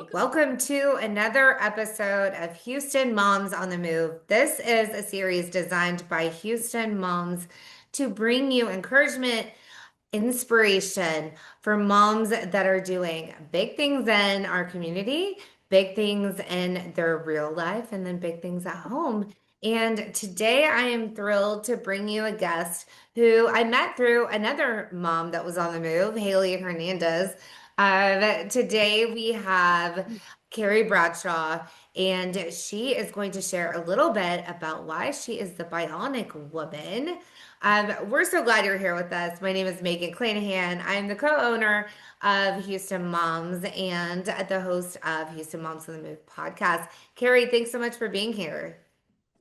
Welcome to another episode of Houston Moms on the Move. This is a series designed by Houston moms to bring you encouragement, inspiration for moms that are doing big things in our community, big things in their real life, and then big things at home. And today I am thrilled to bring you a guest who I met through another mom that was on the move, Haley Hernandez. Today we have Carrie Bradshaw, and she is going to share a little bit about why she is the Bionic woman. We're so glad you're here with us. My name is Meagan Clanahan. I'm the co-owner of Houston Moms and the host of Houston Moms on the Move podcast. Carrie, thanks so much for being here.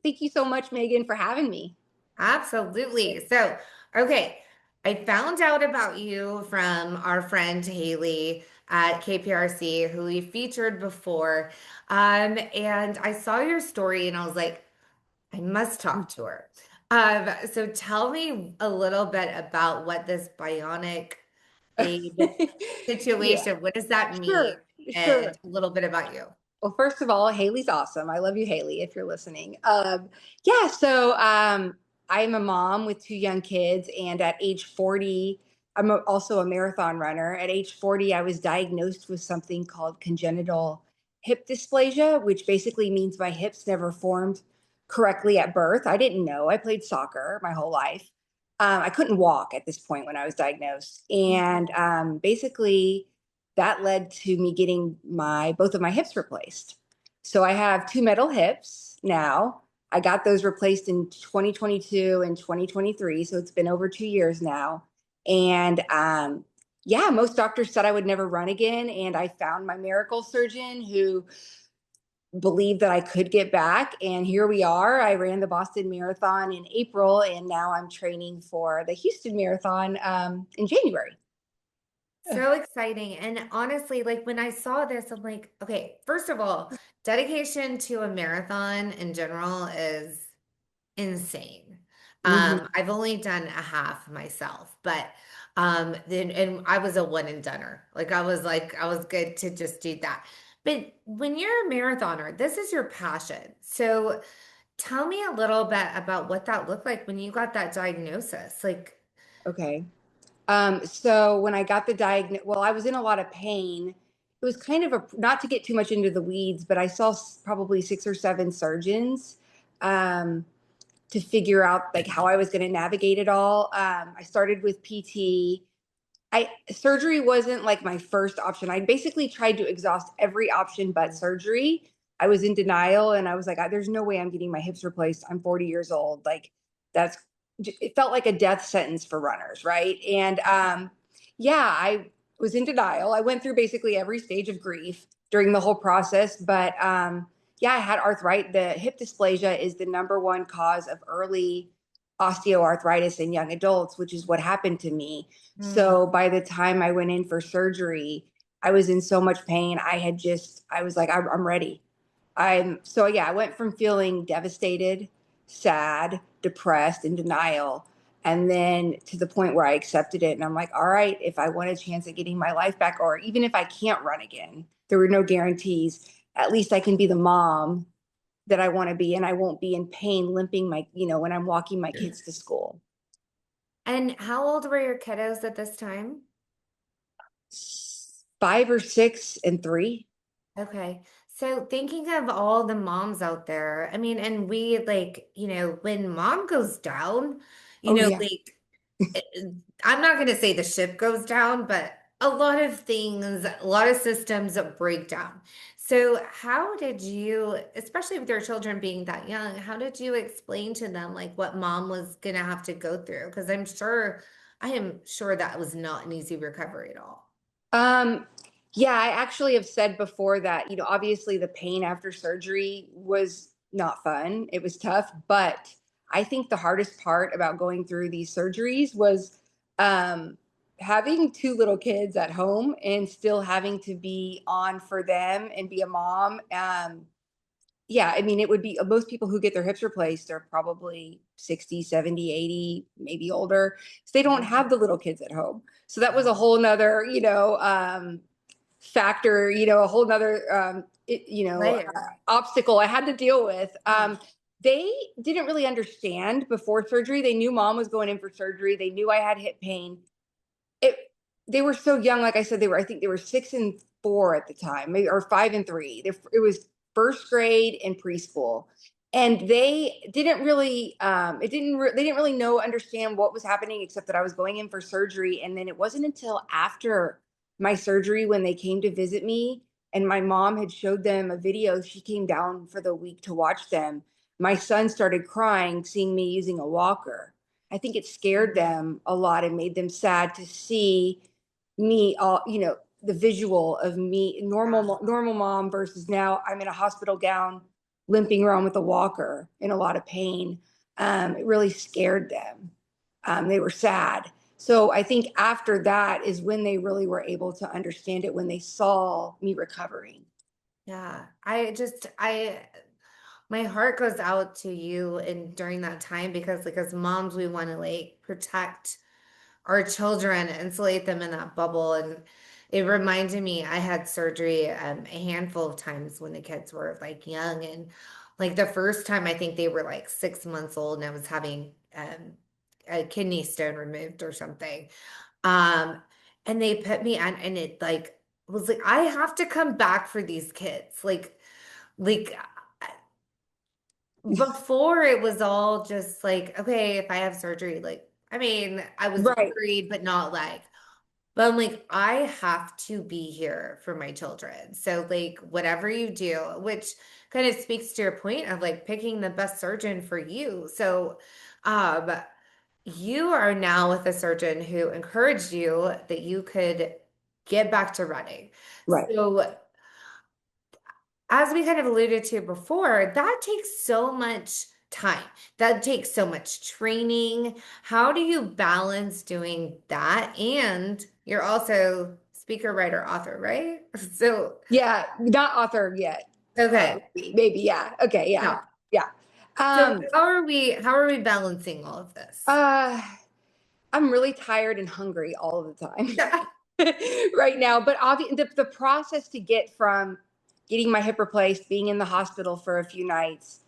Thank you so much, Megan, for having me. Absolutely. So, okay, I found out about you from our friend Haley at KPRC, who we featured before. And I saw your story and I was like, I must talk to her. So tell me a little bit about what this bionic babe Yeah, situation, what does that mean? sure, And sure. a little bit about you. Well, first of all, Haley's awesome. I love you, Haley, if you're listening. Yeah, so I'm a mom with two young kids, and at age 40, also a marathon runner. At age 40, I was diagnosed with something called congenital hip dysplasia, which basically means my hips never formed correctly at birth. I didn't know. I played soccer my whole life. I couldn't walk at this point when I was diagnosed, and basically that led to me getting my both of my hips replaced. So I have two metal hips now. I got those replaced in 2022 and 2023, so it's been over 2 years now. And yeah, most doctors said I would never run again, and I found my miracle surgeon who believed that I could get back. And here we are. I ran the Boston Marathon in April, and now I'm training for the Houston Marathon in January. So exciting. And honestly, like when I saw this, I'm like, okay, first of all, dedication to a marathon in general is insane. Mhm. I've only done a half myself, but then and I was a one and doneer. Like I was good to just do that. But when you're a marathoner, this is your passion. So tell me a little bit about what that looked like when you got that diagnosis. Like, Okay. So when I got the diagnosis, well, I was in a lot of pain. It was kind of not to get too much into the weeds, but I saw probably 6 or 7 surgeons um, to figure out like how I was going to navigate it all. I started with PT. Surgery wasn't like my first option. I basically tried to exhaust every option but surgery. I was in denial and I was like, there's no way I'm getting my hips replaced. I'm 40 years old. Like that's it felt like a death sentence for runners, right? And yeah, I was in denial. I went through basically every stage of grief during the whole process, but yeah, I had arthritis. The hip dysplasia is the number one cause of early osteoarthritis in young adults, which is what happened to me. mm, So by the time I went in for surgery, I was in so much pain. I was like, I'm ready. So yeah, I went from feeling devastated, sad, depressed, in denial, and then to the point where I accepted it. And I'm like, all right, if I want a chance at getting my life back, or even if I can't run again, there were no guarantees. At least I can be the mom that I want to be, and I won't be in pain limping when I'm walking my kids to school. and how old were your kiddos at this time? 5 or 6 and 3. Okay. So thinking of all the moms out there, I mean, and we like, when mom goes down, Oh yeah. like eh, I'm not going to say the ship goes down, but a lot of things, a lot of systems break down. So how did you, especially with your children being that young, how did you explain to them like what mom was going to have to go through? Because I am sure that was not an easy recovery at all. Um, yeah, I actually have said before that, obviously the pain after surgery was not fun. It was tough, but I think the hardest part about going through these surgeries was um, having two little kids at home and still having to be on for them and be a mom. Yeah, I mean, it would be most people who get their hips replaced are probably 60, 70, 80, maybe older. So they don't have the little kids at home. So that was a whole nother, factor, a whole nother, Layer. obstacle I had to deal with. Yeah. They didn't really understand before surgery. They knew mom was going in for surgery. They knew I had hip pain. It They were so young, like I said, I think they were 6 and 4 at the time, maybe, or 5 and 3. It was first grade and preschool, and they didn't really they didn't really understand what was happening, except that I was going in for surgery. And then it wasn't until after my surgery, when they came to visit me and my mom had showed them a video, she came down for the week to watch them. My son started crying seeing me using a walker. I think it scared them a lot and made them sad to see me, all, the visual of me, normal mom, versus now I'm in a hospital gown, limping around with a walker in a lot of pain. It really scared them. They were sad. So I think after that is when they really were able to understand it, when they saw me recovering. Yeah. My heart goes out to you and during that time because like as moms, we want to like protect our children, insulate them in that bubble. And it reminded me, I had surgery a handful of times when the kids were like young. And like the first time, I think they were like 6 months old and I was having a kidney stone removed or something. Um, and they put me on, and it like was like, I have to come back for these kids. Like before it was all just like, okay, if I have surgery, like, I mean, I was Right. worried, but not like, but I'm like, I have to be here for my children. So, like, whatever you do, which kind of speaks to your point of like picking the best surgeon for you. So, um, you are now with a surgeon who encouraged you that you could get back to running. Right. So, as we kind of alluded to before, that takes so much time. That takes so much training. How do you balance doing that? And you're also speaker, writer, author, right? So, Yeah. Not author yet. okay. Maybe. Yeah. Okay. Yeah. Yeah. Yeah. So Um, how are we balancing all of this? uh, I'm really tired and hungry all of the time Yeah. right now. But the process to get from getting my hip replaced, being in the hospital for a few nights,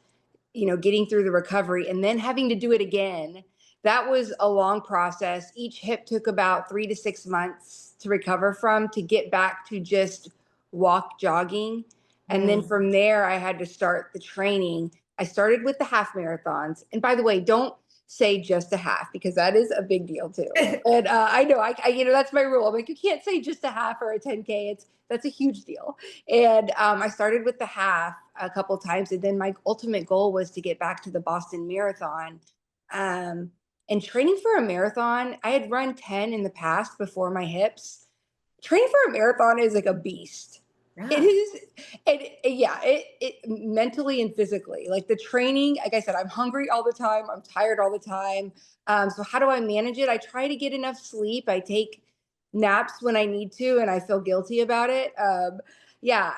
getting through the recovery, and then having to do it again, that was a long process. Each hip took about 3 to 6 months to recover from, to get back to just walk, jogging. And then Mm. from there, I had to start the training. I started with the half marathons. And by the way, don't say just a half, because that is a big deal too. And I know, that's my rule. I'm like, you can't say just a half or a 10K. That's a huge deal. And I started with the half a couple times, and then my ultimate goal was to get back to the Boston Marathon. Um, and training for a marathon, I had run 10 in the past before my hips. Training for a marathon is like a beast. It Yeah. is, yeah, it mentally and physically. Like the training, like I said, I'm hungry all the time. I'm tired all the time. So how do I manage it? I try to get enough sleep. I take naps when I need to, and I feel guilty about it. Yeah,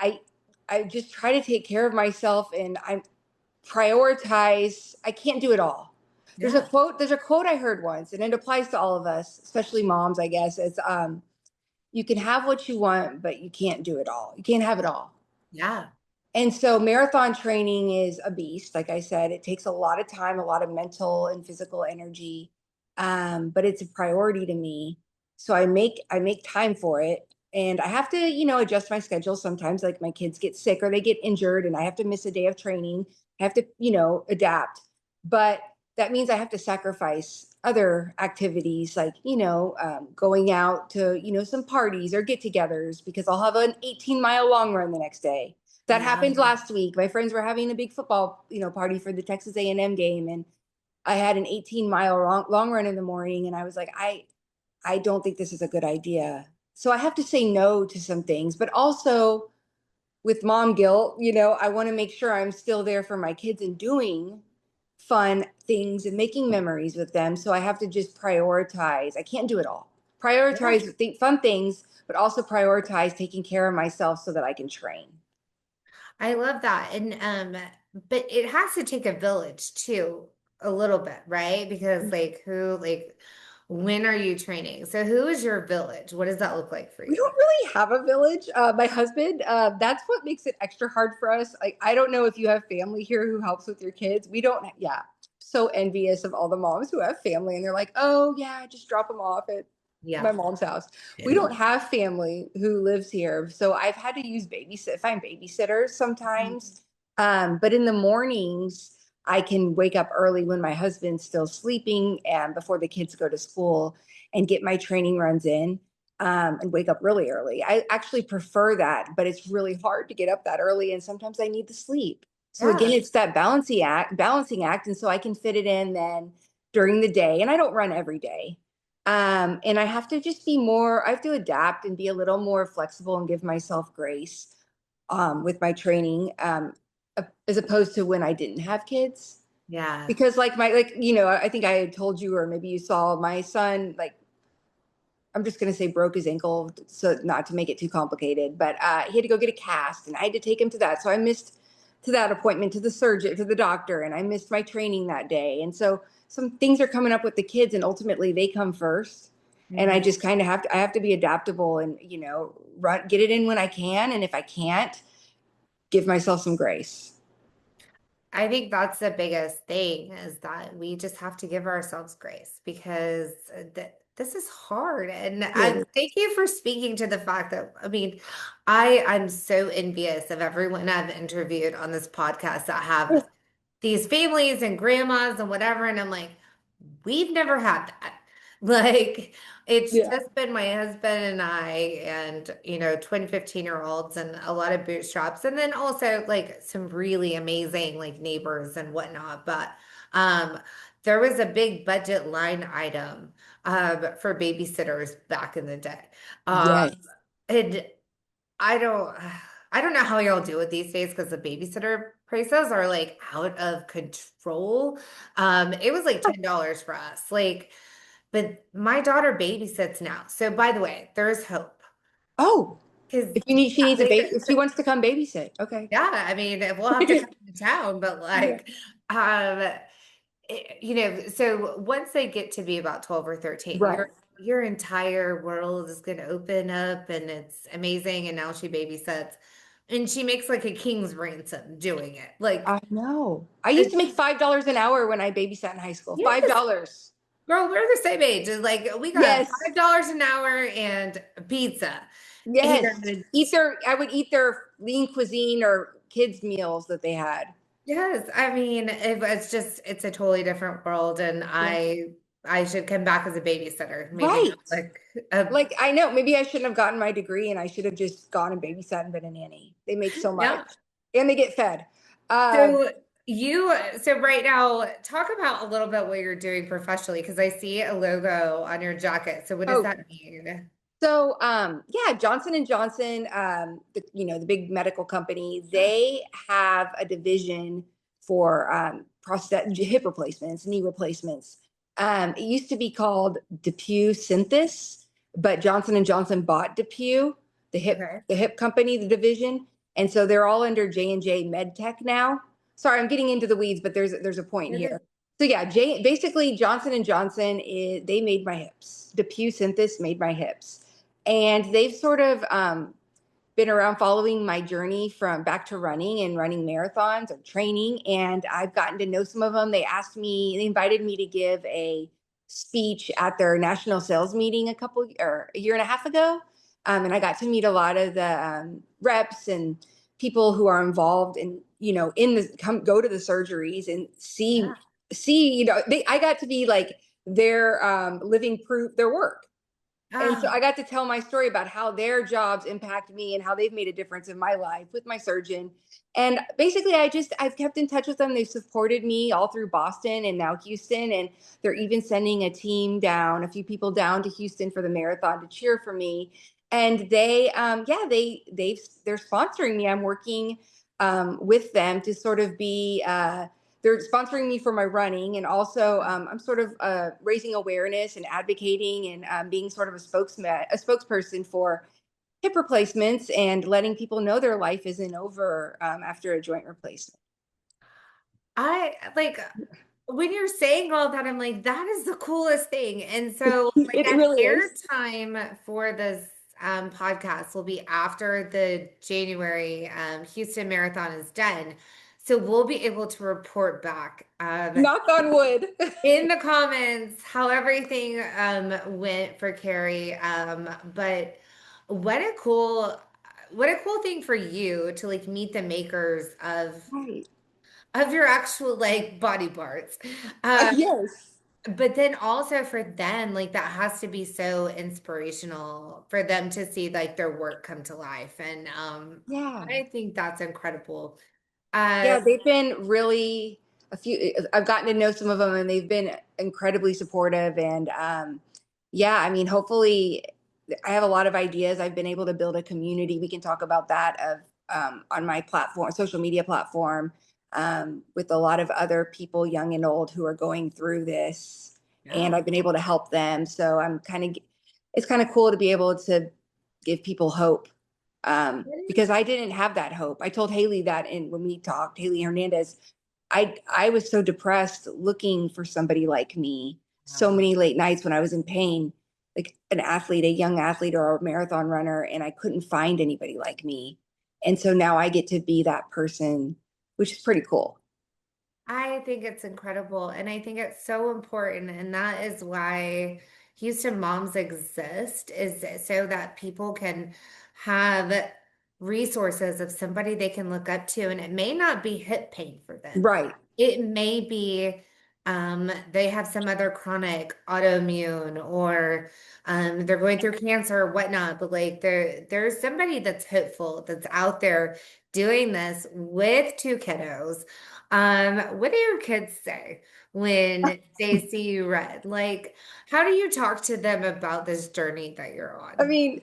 I just try to take care of myself, and I prioritize. I can't do it all. Yeah. There's a quote I heard once, and it applies to all of us, especially moms, I guess. It's you can have what you want, but you can't do it all. You can't have it all. Yeah. And so marathon training is a beast. Like I said, it takes a lot of time, a lot of mental and physical energy. But it's a priority to me. So I make time for it. And I have to, adjust my schedule sometimes. Like my kids get sick or they get injured and I have to miss a day of training. I have to, adapt. But that means I have to sacrifice other activities, like, going out to, some parties or get-togethers, because I'll have an 18-mile long run the next day. That Yeah. happened last week. My friends were having a big football, party for the Texas A&M game, and I had an 18-mile long run in the morning, and I was like, I don't think this is a good idea. So I have to say no to some things, but also with mom guilt, I want to make sure I'm still there for my kids and doing fun things and making memories with them. So I have to just prioritize. I can't do it all. Yeah. Prioritize fun things, but also prioritize taking care of myself so that I can train. I love that. And but it has to take a village too, a little bit, right? Because like When are you training? So who is your village? What does that look like for We you? don't really have a village. My husband, that's what makes it extra hard for us. Like, I don't know if you have family here who helps with your kids. We don't, yeah. So envious of all the moms who have family and they're like, oh, yeah, just drop them off at my Yeah. mom's house. We don't have family who lives here. So I've had to find babysitters sometimes. But in the mornings, I can wake up early when my husband's still sleeping and before the kids go to school and get my training runs in and wake up really early. I actually prefer that, but it's really hard to get up that early, and sometimes I need the sleep. So again, Yeah. it's that balancing act, and so I can fit it in then during the day, and I don't run every day. And I have to just be more. I have to adapt and be a little more flexible and give myself grace with my training, as opposed to when I didn't have kids. Yeah. Because I think I had told you, or maybe you saw my son, like I'm just going to say broke his ankle, so not to make it too complicated, but he had to go get a cast and I had to take him to that. So I missed to that appointment to the surgeon, to the doctor, and I missed my training that day. And so some things are coming up with the kids and ultimately they come first. And I Mhm. just kind of I have to be adaptable and, get it in when I can. And if I can't, give myself some grace. I think that's the biggest thing is that we just have to give ourselves grace because this is hard. And I It thank you for speaking to the fact that, I mean, I'm so envious of everyone I've interviewed on this podcast that have is. these families and grandmas and whatever. And I'm like, we've never had that. Like, it's Yeah. just been my husband and I, and, twin 15-year-olds and a lot of bootstraps. And then also, like, some really amazing, like, neighbors and whatnot. But um, there was a big budget line item for babysitters back in the day. Um, Yes. and I don't I don't know how y'all do it these days because the babysitter prices are like out of control. It was like $10 for us. Like, but my daughter babysits now. So by the way, there's hope. Oh, Because she needs like if she wants to come babysit. Okay. yeah, I mean we'll have to come to town, but Yeah. like um so once they get to be about 12 or 13, Right. your entire world is going to open up and it's amazing. And now she babysits and she makes like a king's ransom doing it. Like, I know. I used to make $5 an hour when I babysat in high school. yes, $5. girl, we're the same age. It's like we got Yes. $5 an hour and pizza. Yes. And I would eat their lean cuisine or kids' meals that they had. yes, I mean, it's a totally different world. And Yeah. I should come back as a babysitter, maybe not Right. like a, Like I know maybe I shouldn't have gotten my degree and I should have just gone and babysat and been a nanny. They make so much yeah. and they get fed. Uh, So so right now, talk about a little bit what you're doing professionally because I see a logo on your jacket. So what does oh, that mean? So, yeah, Johnson and Johnson, the big medical company, Yeah. they have a division for hip replacements, knee replacements. It used to be called DePuy Synthes, but Johnson and Johnson bought DePuy, Okay. the hip company, the division, and so they're all under J&J MedTech now. Sorry, I'm getting into the weeds, but there's a point You're good. here. So yeah, basically Johnson and Johnson they made my hips. DePuy Synthes made my hips and they've sort of been around following my journey from back to running and running marathons or training. And I've gotten to know some of them. They invited me to give a speech at their national sales meeting a year and a half ago. And I got to meet a lot of the reps and people who are involved in, go to the surgeries and Yeah. I got to be like their living proof, their work. And so Oh, I got to tell my story about how their jobs impact me and how they've made a difference in my life with my surgeon. And basically, I've kept in touch with them. They've supported me all through Boston and now Houston. And they're even sending a few people down to Houston for the marathon to cheer for me. And they're sponsoring me. I'm working with them to sort of be, they're sponsoring me for my running and also I'm sort of raising awareness and advocating and being sort of a spokesperson for hip replacements and letting people know their life isn't over after a joint replacement. I like. when you're saying all that, I'm like, that is the coolest thing. And so, like, It an really is. airtime for this podcast will be after the January Houston Marathon is done. So we'll be able to report back Knock on wood. in the comments how everything went for Carrie. But what a cool, what a cool thing for you to like meet the makers Right. of your actual like body parts. Uh, Yes. but then also for them, like that has to be so inspirational for them to see like their work come to life. And Yeah. I think that's incredible. Yeah, they've been really I've gotten to know some of them and they've been incredibly supportive. And yeah, I mean, hopefully I have a lot of ideas. I've been able to build a community. We can talk about that of on my platform, social media platform, with a lot of other people, young and old, who are going through this. And Yeah. I've been able to help them. So it's kind of cool to be able to give people hope, because I didn't have that hope. I told Haley that when we talked, Haley Hernandez, I was so depressed looking for somebody like me so Wow. many late nights when I was in pain, like an athlete, a young athlete or a marathon runner, and I couldn't find anybody like me. And so now I get to be that person, which is pretty cool. I think it's incredible. And I think it's so important. And that is why Houston Moms exist, is so that people can have resources of somebody they can look up to. And it may not be hip pain for them. Right. It may be they have some other chronic autoimmune or they're going through cancer or whatnot, but like there's somebody that's hopeful that's out there doing this with two kiddos. What do your kids say when they see you red? Like, how do you talk to them about this journey that you're I on? mean,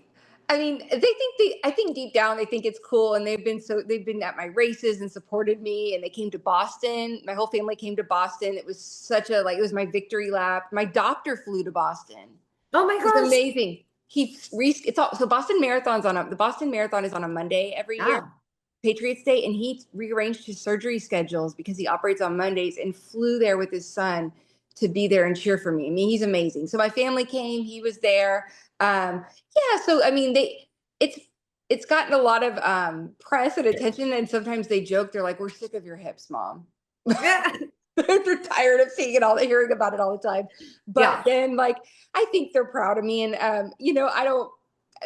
I think deep down they think it's cool, and they've been at my races and supported me, and they came to Boston. My whole family came to Boston. It was such a, like, it was my victory lap. My doctor flew to Boston. Oh my It was gosh. amazing. It's all, so the Boston Marathon is on a Monday every year, Yeah. Patriots Day, and he rearranged his surgery schedules because he operates on Mondays and flew there with his son to be there and cheer for me. I mean, he's amazing. So my family came, he was there. Yeah, so I mean, it's it's gotten a lot of press and attention, and sometimes they joke, they're like, "We're sick of your hips, mom." Yeah. They're tired of seeing it all, hearing about it all the time. But Yeah. then, like, I think they're proud of me, and I don't.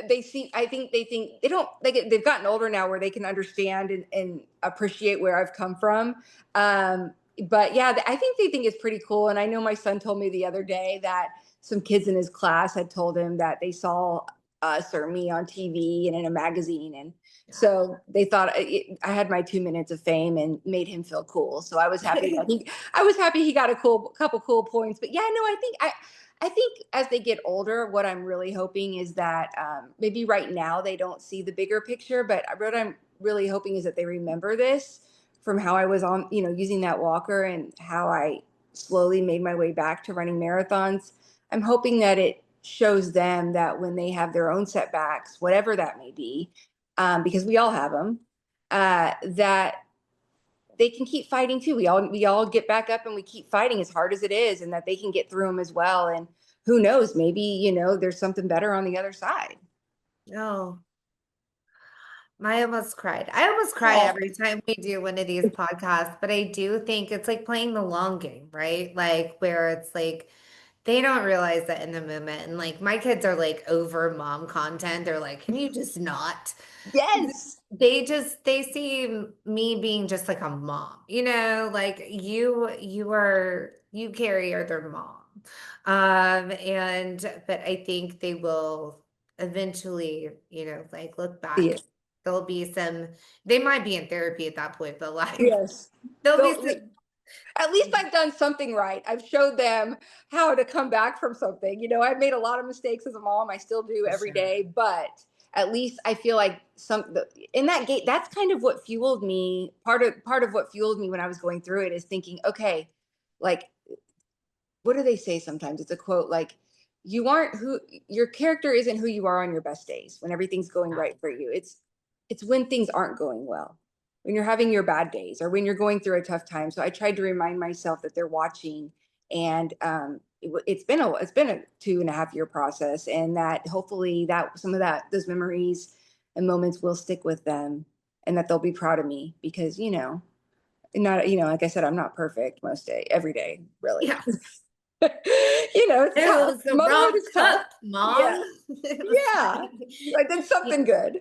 They think they don't. They've gotten older now where they can understand and appreciate where I've come from. But yeah, I think they think it's pretty cool. And I know my son told me the other day that some kids in his class had told him that they saw us or me on TV and in a magazine, and so they thought I had my 2 minutes of fame and made him feel cool. So I was happy that I was happy he got a couple cool points. But yeah, no, I think as they get older, what I'm really hoping is that maybe right now they don't see the bigger picture, but what I'm really hoping is that they remember this from how I was on, using that walker and how I slowly made my way back to running marathons. I'm hoping that it shows them that when they have their own setbacks, whatever that may be, because we all have them, that they can keep fighting too. We all get back up and we keep fighting as hard as it is, and that they can get through them as well. And who knows, maybe there's something better on the other side. No, I almost cried. I almost cry Oh, every time we do one of these podcasts, but I do think it's like playing the long game, right? Like where it's like they don't realize that in the moment. And like my kids are like over mom content. They're like, can you just not? yes, They see me being just like a mom, like you Carrie are their mom. And but I think they will eventually, like look see back. it. There'll be some, they might be in therapy at that point, but like Yes. there'll be They'll, some. at least I've done something right. I've showed them how to come back from something. I've made a lot of mistakes as a mom. I still do For every sure. day, but at least I feel like in that gate, that's kind of what fueled me. Part of what fueled me when I was going through it is thinking, okay, like, what do they say sometimes? It's a quote like, you aren't who your character isn't who you are on your best days when everything's going right for you. It's when things aren't going well. when you're having your bad days or when you're going through a tough time. So I tried to remind myself that they're watching, and it's been a 2.5 year process, and that hopefully that some of that those memories and moments will stick with them, and that they'll be proud of me because not like I said, I'm not perfect every day, really. Yeah. It's It tough. was the Motherhood wrong is tough. cup, mom. Yeah, It was yeah. I did like, something good.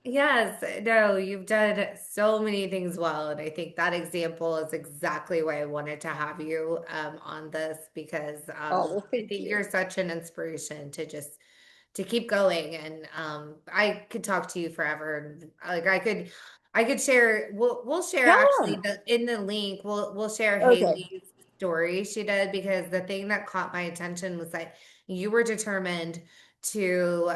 yes, no, you've done so many things well, and I think that example is exactly why I wanted to have you on this because Oh, well, I thank think you. you're such an inspiration to just to keep going. And I could talk to you forever. Like I could share. We'll share actually Yeah. in the link. We'll share Okay. Haley's story she did because the thing that caught my attention was that you were determined to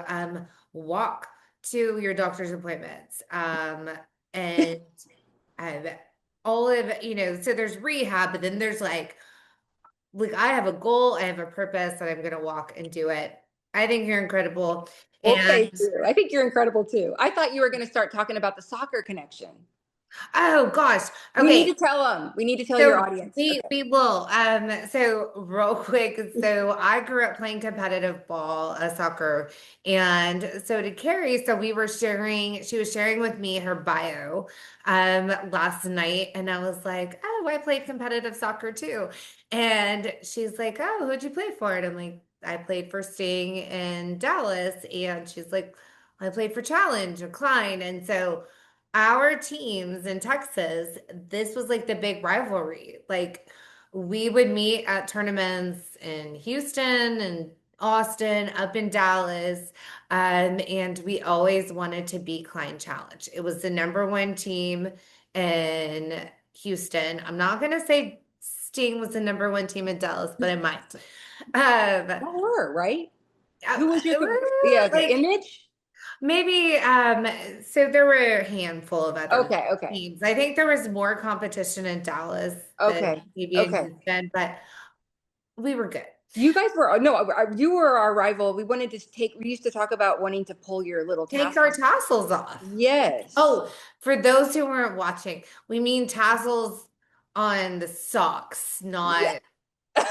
walk to your doctor's appointments. And um, all of so there's rehab, but then there's like I have a goal, I have a purpose, and I'm gonna walk and do it. I think you're incredible. Well, thank And you. I think you're incredible too. I thought you were going to start talking about the soccer connection. oh gosh, We need okay. to tell them. We need to tell your So audience. we Okay. we will. So real quick, so I grew up playing competitive ball, soccer, and so did Carrie. So we were sharing, she was sharing with me her bio last night, and I was like, oh, I played competitive soccer too. And she's like, oh, who'd you play for? And I'm like, I played for Sting in Dallas. And she's like, I played for Challenge or Klein. And so our teams in Texas, this was like the big rivalry. Like we would meet at tournaments in Houston and Austin, up in Dallas, and we always wanted to beat Klein Challenge. It was the number one team in Houston. I'm not gonna say Sting was the number one team in Dallas, but I might. Um, That were, right? uh, Who was your, yeah, well, okay. like Image? maybe so there were a handful of other Okay, okay. teams. I think there was more competition in Dallas than Okay, maybe in okay. Houston, but we were good. You guys were, no, you were our rival. We used to talk about wanting to pull your little Take our tassels. tassels off. Yes. Oh, for those who weren't watching, we mean tassels on the socks, Yeah. not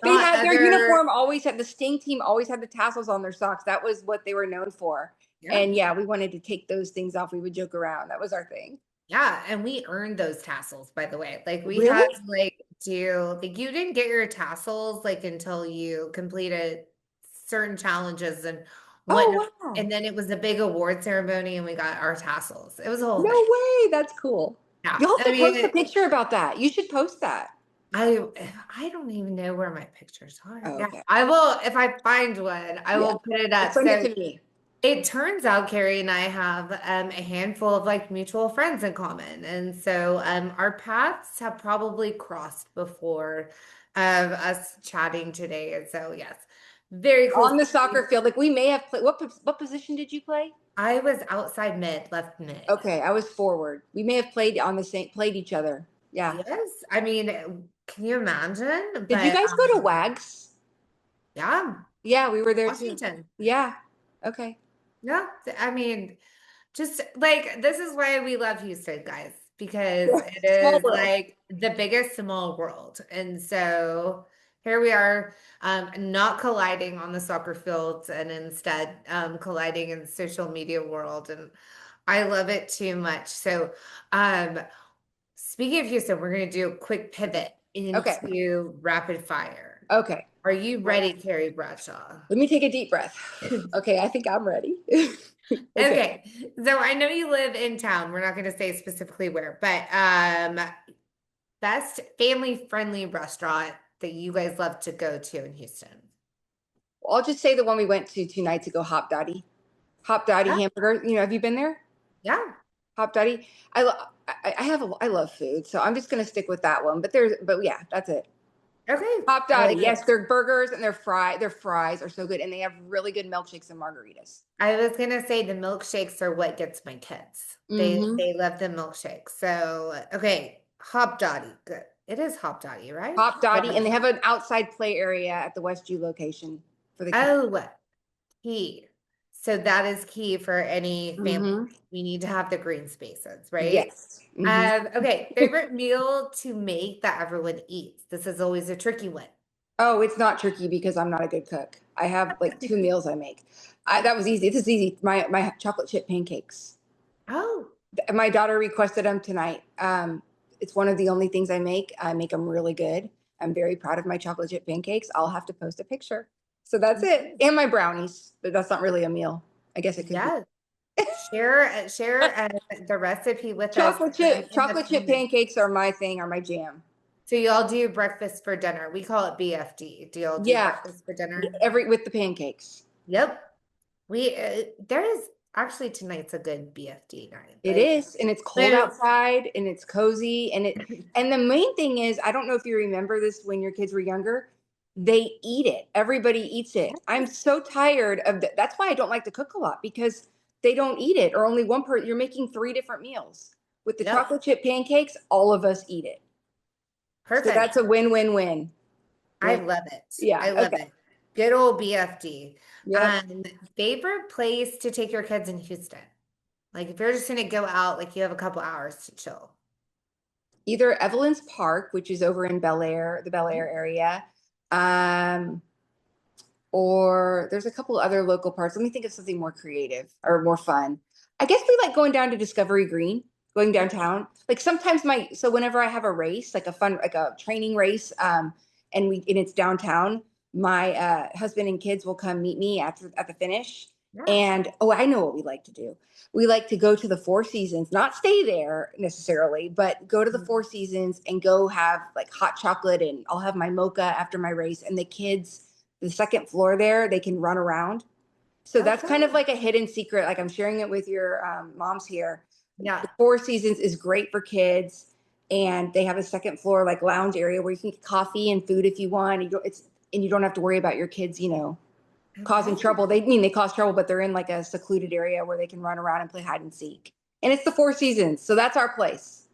They not had their other. uniform always had the Sting team always had the tassels on their socks. That was what they were known for. Yeah. And yeah, we wanted to take those things off. We would joke around. That was our thing. Yeah, and we earned those tassels, by the way. Like we had Really? to like do like you didn't get your tassels like until you completed certain challenges and whatnot. Oh wow. And then it was a big award ceremony and we got our tassels. It was a whole No thing. way. That's cool. Yeah. You'll have I to post a mean, picture about that. You should post that. I I don't even know where my pictures are. Oh, Yeah, okay. I will if I find one, I Yeah. will put it Well, up. send it So to me. it turns out Carrie and I have a handful of like mutual friends in common. And so our paths have probably crossed before us chatting today. And so yes, very close. On the soccer field. Like we may have played. What position did you play? I was outside mid, left mid. Okay, I was forward. We may have played each other. Yeah. Yes. I mean, can you imagine? Did you But guys go to WAGs? yeah, Yeah, we were there too. Washington. Yeah. Okay. Yeah. I mean, just like this is why we love Houston, guys, because Yeah. it Small is world. like the biggest small world. And so here we are, not colliding on the soccer fields and instead colliding in the social media world. And I love it too much. So um, speaking of Houston, we're going to do a quick pivot Okay. into rapid fire. Okay. Are you ready, Carrie Bradshaw? Let me take a deep breath. Okay, I think I'm ready. Okay. Okay, so I know you live in town. We're not going to say specifically where, but best family-friendly restaurant that you guys love to go to in Houston. I'll just say the one we went to 2 nights ago, Hop Dottie. Hop Dottie Yeah, hamburger. Have you been there? yeah. Hop Dottie. I love food, so I'm just gonna stick with that one. But yeah, that's it. Okay, Hop I Dottie. like it. Yes, their burgers and their fries are so good, and they have really good milkshakes and margaritas. I was gonna say the milkshakes are what gets my kids. They Mm-hmm. they love the milkshakes. So okay, Hop Dottie. Good. It is Hop Dottie, right? Hop Dottie, and Okay. they have an outside play area at the Westview location for the kids. Oh, key. So that is key for any family. Hmm. We need to have the green spaces, right? Yes. Hmm. Okay, favorite meal to make that everyone eats. This is always a tricky one. Oh, it's not tricky because I'm not a good cook. I have like two meals I make. That was easy. This is easy. My chocolate chip pancakes. Oh, My daughter requested them tonight. It's one of the only things I make. I make them really good. I'm very proud of my chocolate chip pancakes. I'll have to post a picture. So that's it. And my brownies, but that's not really a meal. I guess it could be. yes. Share the recipe with us in the Chocolate chip comments. pancakes are my thing, are my jam. So y'all do breakfast for dinner. We call it BFD. Do y'all do Yeah, breakfast for dinner? every with the pancakes. Yep. We there is actually tonight's a good BFD night. It is, and it's cold But outside, and it's cozy, and the main thing is, I don't know if you remember this when your kids were younger. They eat it. Everybody eats it. I'm so tired of that. That's why I don't like to cook a lot because they don't eat it, or only one per. You're making three different meals. With the yep, chocolate chip pancakes, all of us eat it. So perfect. that's a win-win-win. I Win. love it. Yeah. I love Okay. it. Good old BFD. Yep. Favorite place to take your kids in Houston? Like if you're just gonna go out, like you have a couple hours to chill. Either Evelyn's Park, which is over in Bel Air, the Bel Air area, um, or there's a couple other local parks. Let me think of something more creative or more fun. I guess we like going down to Discovery Green, going downtown. Like sometimes so whenever I have a race, like a training race, and it's downtown, my husband and kids will come meet me at the finish. Yeah. And oh, I know what we like to do. We like to go to the Four Seasons, not stay there necessarily, but go to the Four Seasons and go have like hot chocolate, and I'll have my mocha after my race, and the kids, the second floor there, they can run around. So Oh, that's kind of cool. like a hidden secret. Like I'm sharing it with your moms here. Yeah. The Four Seasons is great for kids, and they have a second floor like lounge area where you can get coffee and food if you want. You don't have to worry about your kids, causing Okay. trouble. They cause trouble, but they're in like a secluded area where they can run around and play hide and seek. And it's the Four Seasons, so that's our place.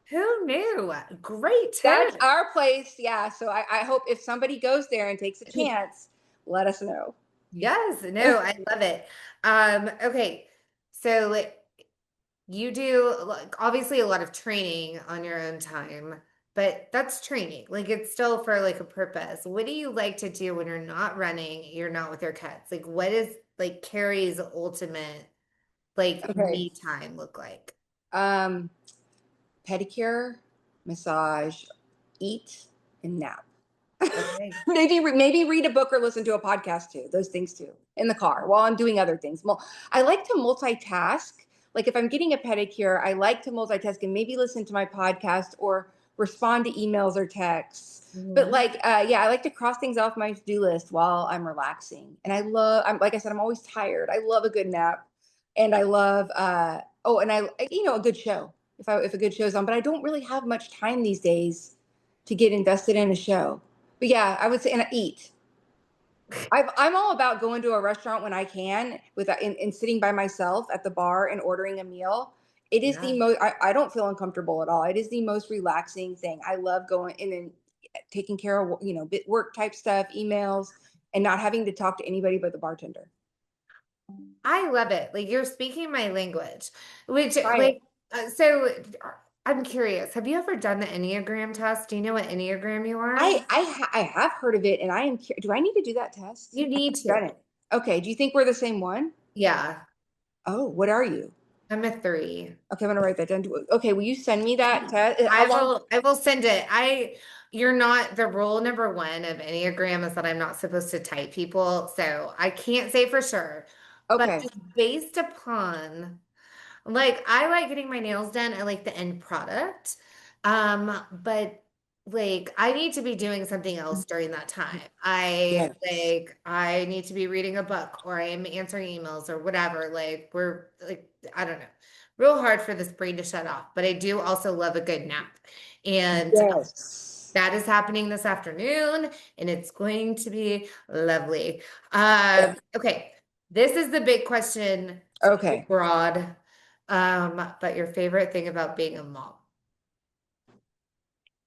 Who knew? Great That's tip. our place. Yeah. So I hope if somebody goes there and takes a chance, let us know. Yes, no, I love it. Okay. So you do like obviously a lot of training on your own time, but that's training. Like it's still for like a purpose. What do you like to do when you're not running, you're not with your kids? Like what is like Carrie's ultimate like Okay. me time look like? Um, Pedicure, massage, eat, and nap. Okay. Maybe read a book or listen to a podcast too. Those things too in the car while I'm doing other things. Well, I like to multitask. Like if I'm getting a pedicure, I like to multitask and maybe listen to my podcast or respond to emails or texts. But Mhm. like, yeah, I like to cross things off my to-do list while I'm relaxing. And I'm like I said, I'm always tired. I love a good nap, and I love and a good show. If a good show's on, but I don't really have much time these days to get invested in a show. But yeah, I would say, and I eat. I'm all about going to a restaurant when I can, and sitting by myself at the bar and ordering a meal. It is the Yeah. most. I don't feel uncomfortable at all. It is the most relaxing thing. I love going in and taking care of bit work type stuff, emails, and not having to talk to anybody but the bartender. I love it. Like you're speaking my language, which Try it. I'm curious. Have you ever done the Enneagram test? Do you know what Enneagram you are? I have heard of it, and I am. Do I need to do that test? You I need haven't to. done it. Okay. Do you think we're the same one? Yeah, Oh, what are you? I'm a three. Okay, I'm gonna write that down. Okay, will you send me that test? How long? I will send it. You're not the rule number one of Enneagram is that I'm not supposed to type people. So I can't say for sure, but Okay. just based upon like I like getting my nails done. I like the end product. But like I need to be doing something else during that time. Yes. I need to be reading a book or I am answering emails or whatever. Like we're like I don't know. Real hard for this brain to shut off, but I do also love a good nap. And Yes. that is happening this afternoon and it's going to be lovely. Okay. This is the big question. It's very Okay. broad. But your favorite thing about being a mom.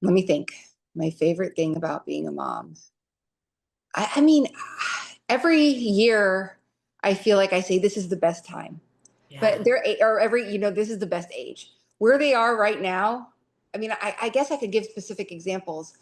Let me think. My favorite thing about being a mom. I mean, every year I feel like I say this is the best time. But Yeah. they're or every, this is the best age. Where they are right now, I mean, I guess I could give specific examples.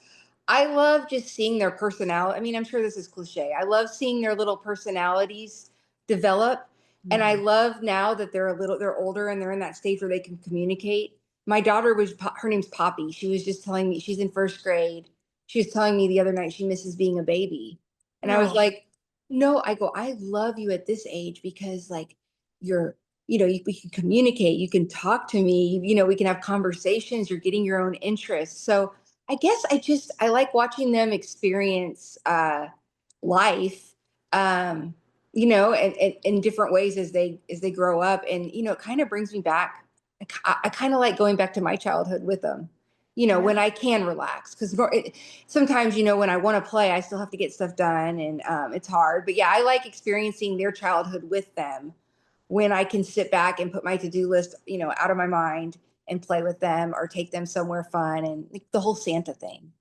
I love just seeing their personality. I mean, I'm sure this is cliche. I love seeing their little personalities develop. And I Mhm. love now that they're older and they're in that stage where they can communicate. My daughter her name's Poppy. She was just telling me she's in first grade. She was telling me the other night she misses being a baby. And I was Oh, like, no, I go, I love you at this age because like you're, we can communicate, you can talk to me, we can have conversations, you're getting your own interests. So I guess I like watching them experience life, um, and in different ways as they grow up, and it kind of brings me back. I kind of like going back to my childhood with them. yeah. When I can relax, because sometimes when I want to play, I still have to get stuff done, and it's hard. But yeah, I like experiencing their childhood with them when I can sit back and put my to-do list, out of my mind and play with them or take them somewhere fun and like, the whole Santa thing.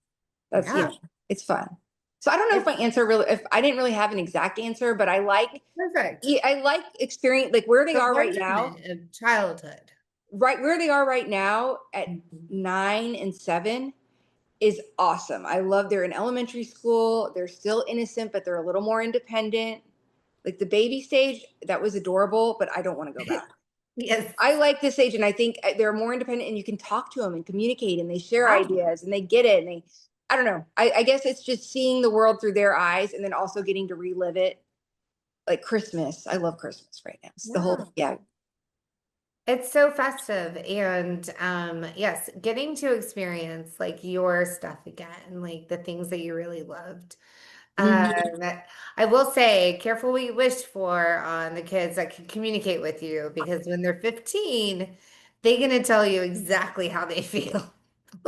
That's, Yeah. it's fun. So I don't know if It's my answer really, if I didn't really have an exact answer, but perfect. I like experience like where they The are right now, wonderment of childhood. right where they are right now at Mhm. 9 and 7 is awesome. I love they're in elementary school. They're still innocent, but they're a little more independent. Like the baby stage, that was adorable, but I don't want to go back. Yes. I like this age, and I think they're more independent, and you can talk to them and communicate, and they share Yeah. ideas, and they get it, and I don't know. I guess it's just seeing the world through their eyes, and then also getting to relive it, like Christmas. I love Christmas right now. It's the Yeah. whole, yeah. It's so festive and yes, getting to experience like your stuff again, like the things that you really loved. Mhm. Um, I will say, careful what you wish for on the kids that can communicate with you because when they're 15, they're gonna tell you exactly how they feel.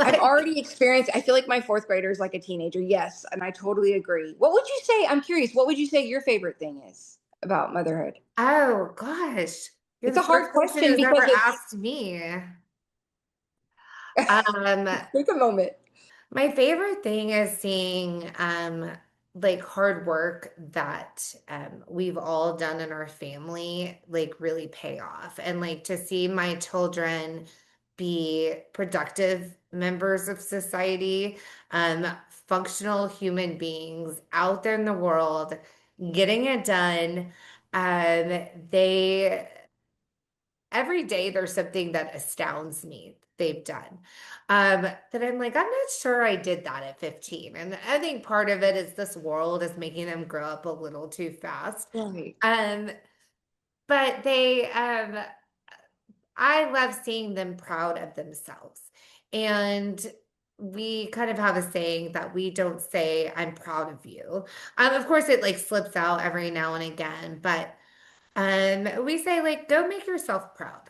I've Like, already experienced. I feel like my fourth grader is like a teenager. Yes, and I totally agree. What would you say? I'm curious. What would you say your favorite thing is about motherhood? oh gosh, you're It's the a hard first person question who's ever because it's asked me. Um, take a moment. My favorite thing is seeing like hard work that we've all done in our family like really pay off and like to see my children be productive members of society, functional human beings out there in the world getting it done. They every day there's something that astounds me they've done. That I'm like, I'm not sure I did that at 15. And I think part of it is this world is making them grow up a little too fast. Right. Um, but I love seeing them proud of themselves. And we kind of have a saying that we don't say, I'm proud of you. Of course, it like slips out every now and again, but we say like, go make yourself proud.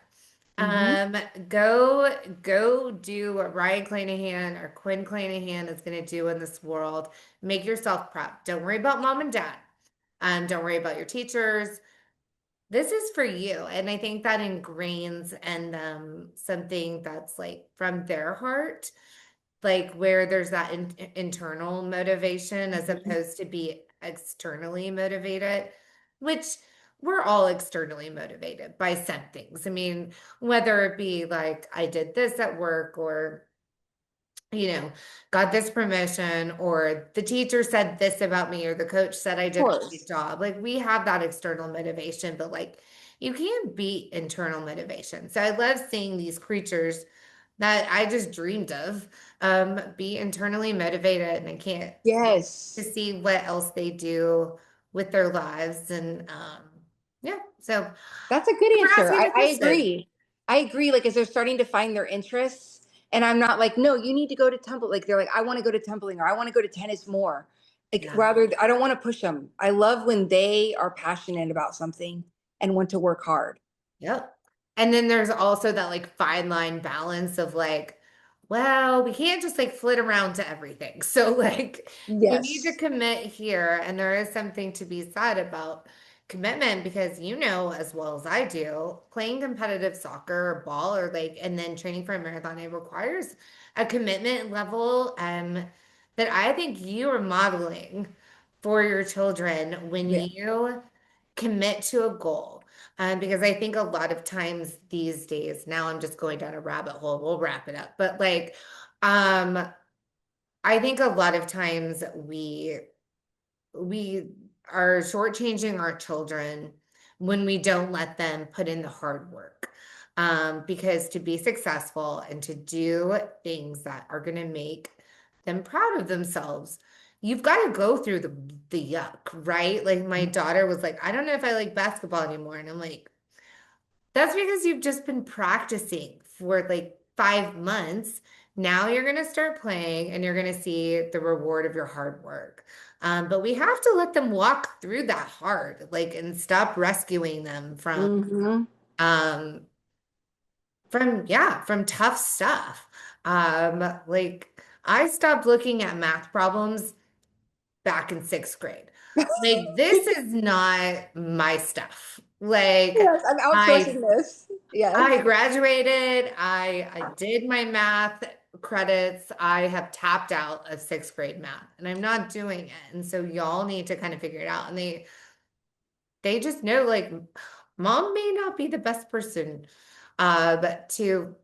Hmm. Um, go do what Ryan Clanahan or Quinn Clanahan is going to do in this world. Make yourself proud. Don't worry about mom and dad. Don't worry about your teachers. This is for you. And I think that ingrains in them something that's like from their heart, like where there's that internal motivation as opposed to be externally motivated, which we're all externally motivated by some things. I mean, whether it be like I did this at work or got this promotion or the teacher said this about me or the coach said I Of did a great course. job. Like we have that external motivation, but like you can't beat internal motivation. So I love seeing these creatures that I just dreamed of be internally motivated and I can't to Yes. see what else they do with their lives and yeah. So That's a good for answer. asking I, the I question. agree. I agree. Like, as they're starting to find their interests, and I'm not like, no, you need to go to temple. Like, they're like, I want to go to tumbling or I want to go to tennis more. Like, Yeah. rather, I don't want to push them. I love when they are passionate about something and want to work hard. Yep. And then there's also that like fine line balance of like, well, we can't just like flit around to everything. So like you need to Yes. commit here. And there is something to be said about commitment because you know as well as I do, playing competitive soccer or ball or like and then training for a marathon, it requires a commitment level that I think you are modeling for your children when Yeah. you commit to a goal. Because I think a lot of times these days, now I'm just going down a rabbit hole, we'll wrap it up. But like, um, I think a lot of times we are shortchanging our children when we don't let them put in the hard work. Because to be successful and to do things that are going to make them proud of themselves, you've got to go through the yuck, right? Like my daughter was like, I don't know if I like basketball anymore. And I'm like, that's because you've just been practicing for like 5 months. Now you're going to start playing and you're going to see the reward of your hard work. But we have to let them walk through that hard, like, and stop rescuing them Hmm. um, from tough stuff. Like I stopped looking at math problems back in sixth grade. Like, this is not my stuff. Like, Yes, I'm I outsourcing this. Yes. I graduated. I did my math credits. I have tapped out of sixth grade math and I'm not doing it. And so y'all need to kind of figure it out. And they just know like mom may not be the best person. But you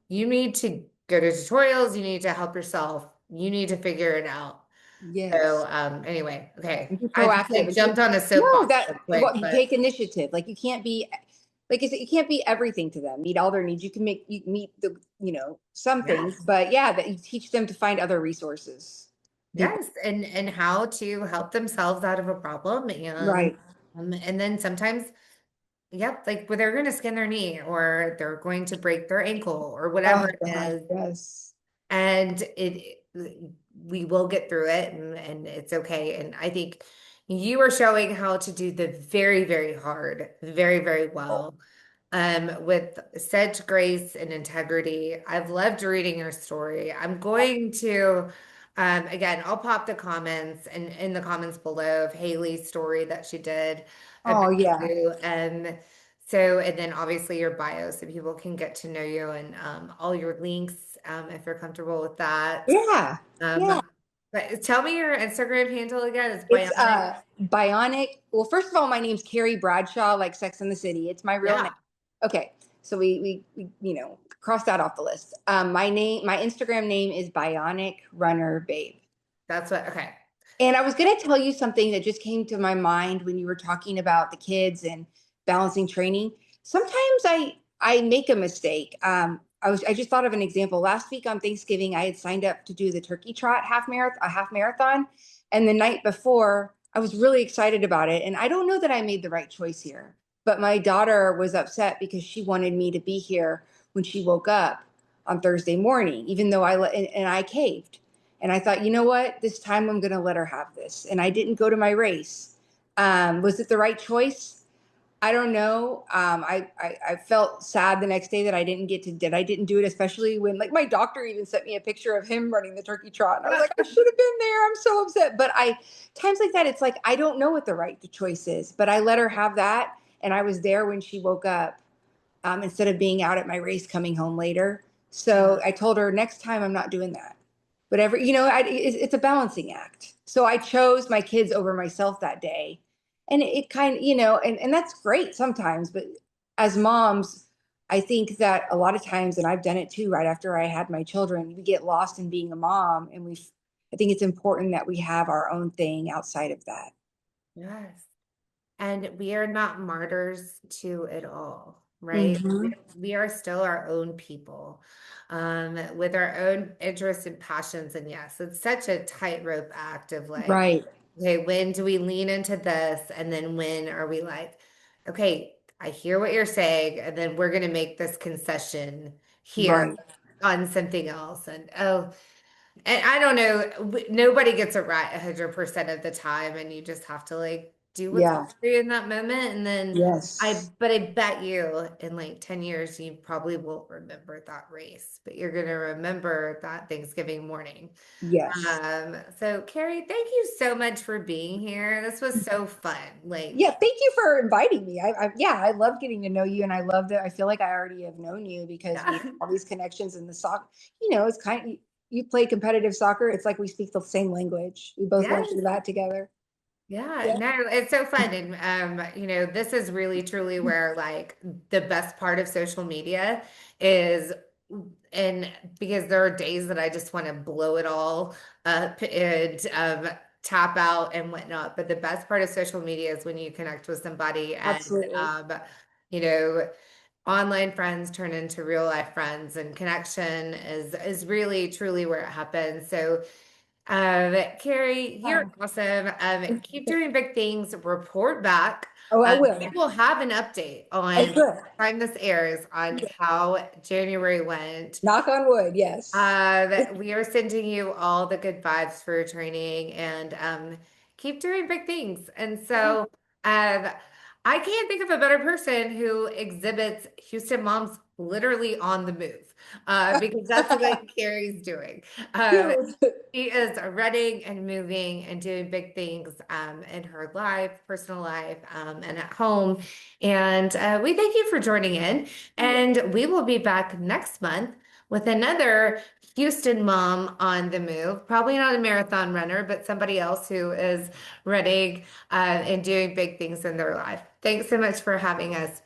need to go to tutorials, you need to help yourself, you need to figure it out. So Yes. anyway, okay. And be I just proactive like and take, jumped on a no, soapbox real that quick, what you but take initiative. Like you can't be, like I said, you can't be everything to them, meet all their needs. You can make, you meet the, some things, yes. but yeah, that you teach them to find other resources. Be Yes, and how to help themselves out of a problem, right. and then sometimes, yep, like where they're going to skin their knee or they're going to break their ankle or Oh whatever it God, is, yes. and we will get through it, and it's okay. And I think you are showing how to do the very, very hard, very, very well, with such grace and integrity. I've loved reading your story. I'm going to, again, I'll pop the comments and in the comments below of Haley's story that she did about Oh yeah, you. So, and then obviously your bio so people can get to know you and all your links, if you're comfortable with that. yeah, yeah. Um, but tell me your Instagram handle again. It's It's Bionic. Bionic. Well, first of all, my name's Carrie Bradshaw, like Sex in the City. It's my real name. Yeah, Okay, so we cross that off the list. My Instagram name is Bionic Runner Babe. that's what, okay. And I was going to tell you something that just came to my mind when you were talking about the kids and balancing training. Sometimes I make a mistake. I just thought of an example. Last week on Thanksgiving, I had signed up to do the turkey trot half marathon, and the night before, I was really excited about it. And I don't know that I made the right choice here, but my daughter was upset because she wanted me to be here when she woke up on Thursday morning, even though and I caved. And I thought, you know what? This time I'm going to let her have this. And I didn't go to my race. Was it the right choice? I don't know. I felt sad the next day that I didn't do it, especially when like my doctor even sent me a picture of him running the turkey trot. And I was like, I should have been there. I'm so upset. But times like that, it's like, I don't know what the right choice is, but I let her have that. And I was there when she woke up, instead of being out at my race coming home later. Yeah. So I told her next time I'm not doing that. Whatever, it's a balancing act. So I chose my kids over myself that day. And it kind of, and that's great sometimes. But as moms, I think that a lot of times, and I've done it too, right after I had my children, we get lost in being a mom. I think it's important that we have our own thing outside of that. Yes. And we are not martyrs to it all, right? Hmm. We are still our own people, with our own interests and passions. And yes, it's such a tightrope act of like, Right, okay, when do we lean into this? And then when are we like, okay, I hear what you're saying, and then we're going to make this concession here right. on something else. And oh, and I don't know, nobody gets it right 100% of the time, and you just have to like do what's Yeah. best for you in that moment. And then Yes. but I bet you in like 10 years, you probably won't remember that race, but you're gonna remember that Thanksgiving morning. Yes. So Carrie, thank you so much for being here. This was so fun. Like, Yeah, thank you for inviting me. Yeah, I love getting to know you, and I love that I feel like I already have known you because we yeah, have all these connections in the soccer. It's kind of, you play competitive soccer. It's like we speak the same language. We both went yes. through that together. Yeah, Yeah, no, it's so fun. And this is really truly where like the best part of social media is, and because there are days that I just want to blow it all up and tap out and whatnot. But the best part of social media is when you connect with somebody and absolutely. you know, online friends turn into real life friends, and connection is really truly where it happens. So Carrie, you're Yeah. awesome. Keep doing big things. Report back. Oh, I We will. will have an update Oh, on good. time this airs on how January went. Knock on wood. Yes. We are sending you all the good vibes for your training, and keep doing big things. And Yeah. so I can't think of a better person who exhibits Houston moms literally on the move, because that's what Carrie's doing. Um, Cute. she is running and moving and doing big things in her life, personal life, and at home. And we thank you for joining in. Yeah. And we will be back next month with another Houston mom on the move. Probably not a marathon runner, but somebody else who is running and doing big things in their life. Thanks so much for having us.